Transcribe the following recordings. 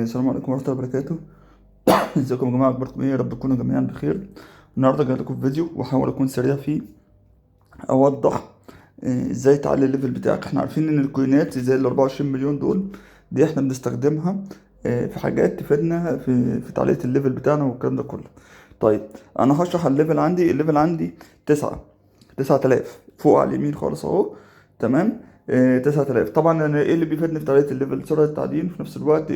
السلام عليكم ورحمة الله وبركاته. ازيكم يا جماعة، اخباركم ايه؟ يا رب تكونوا جميعا بخير. النهارده جاي لكم فيديو واحاول اكون سريع فيه، اوضح ازاي تعلي الليفل بتاعك. احنا عارفين ان الكوينات زي ال 24 مليون دول دي احنا بنستخدمها في حاجات تفيدنا في تعلية الليفل بتاعنا والكلام ده كله. طيب انا هشرح الليفل عندي 9000 فوق على اليمين خالص اهو. تمام. 9000. طبعا انا ايه اللي بيفيدني في تعلية الليفل؟ سرعة التعدين، في نفس الوقت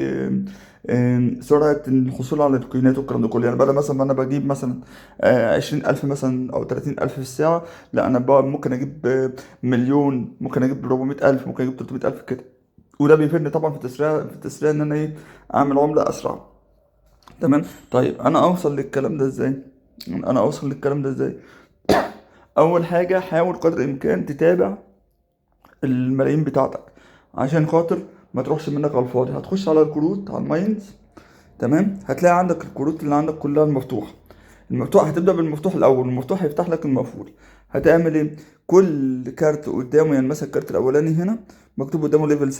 سرعة الحصول على الكوينات والكلام ده كله. يعني بدل مثلا ما انا بجيب مثلا 20,000 مثلا او 30,000 في الساعة، لا انا بقى ممكن اجيب مليون، ممكن اجيب 400,000، ممكن اجيب 300,000 كده. وده بيفيدني طبعا في التسريع ان انا ايه، اعمل عملة اسرع. تمام. طيب انا اوصل للكلام ده ازاي؟ اول حاجة حاول قدر الامكان تتابع الملايين بتاعتك، عشان خاطر ما تروحش منك على الفاضي. هتخش على الكروت، على الماينز. تمام. هتلاقي عندك الكروت اللي عندك كلها المفتوحة. هتبدأ بالمفتوح الأول، المفتوح هيفتح لك المقفول. هتعمل ايه؟ كل كارت قدامه، يعني مثلا الكارت الأولاني هنا مكتوب قدامه ليفل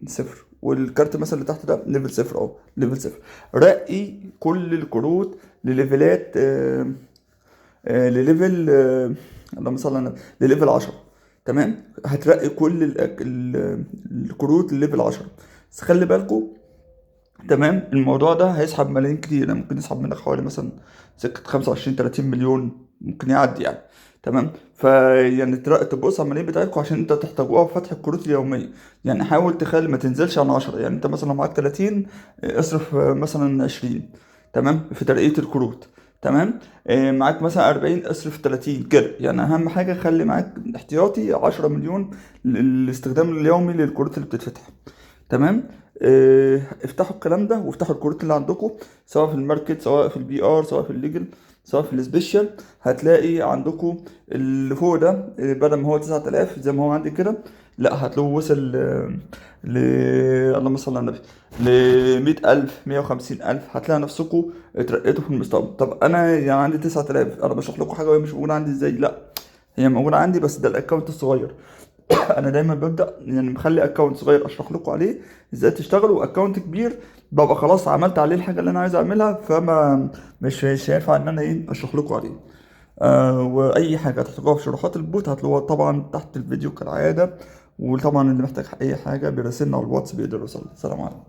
صفر، والكارت مثلا اللي تحت ده ليفل صفر أهو، ليفل صفر. رقي كل الكروت لليفلات لليفل اللهم صل على النبي، لليفل 10. تمام. هترقي كل الكروت لليفل 10. بس خلي بالكوا، تمام، الموضوع ده هيسحب ملايين كتير، يعني ممكن يسحب منك حوالي مثلا سكة 25 30 مليون، ممكن يعدي يعني. تمام. فيعني تبص على الملايين بتاعتكم عشان انت تحتاجوها في فتح الكروت اليومية. يعني حاول تخلي ما تنزلش عن 10. يعني انت مثلا لو معاك 30، اصرف مثلا 20. تمام، في ترقية الكروت. تمام. معاك مثلا 40، اصرف 30 كده. يعني اهم حاجة خلي معاك احتياطي 10 مليون للاستخدام اليومي للكروت اللي بتتفتح. تمام. افتحوا الكلام ده وافتحوا الكروت اللي عندكم، سواء في الماركت، سواء في البي ار، سواء في الليجل، سواء في السبيشال. هتلاقي عندكم اللي فوق ده بدل ما هو 9000 زي ما هو عندي كده، لا هتلاقوه وصل اللهم صل على النبي، ل 100,000 150,000. هتلاقي نفسكم اترقيتوا في المستقبل. طب انا يعني عندي 9000، انا بشرح لكم حاجه وهي مش موجوده عندي ازاي؟ لا، هي موجوده عندي بس ده الاكونت الصغير. انا دايما ببدا يعني مخلي اكونت صغير اشرح لكم عليه ازاي تشتغلوا، واكونت كبير ببقى خلاص عملت عليه الحاجه اللي انا عايز اعملها، فما مش هينفع ان انا ايه اشرح لكم عليه. واي حاجه تحتاجوها في شروحات البوت هتلاقوها طبعا تحت الفيديو كالعاده. وطبعا اللي محتاج اي حاجه بيراسلنا على الواتس بيقدر يوصل. سلام عليكم.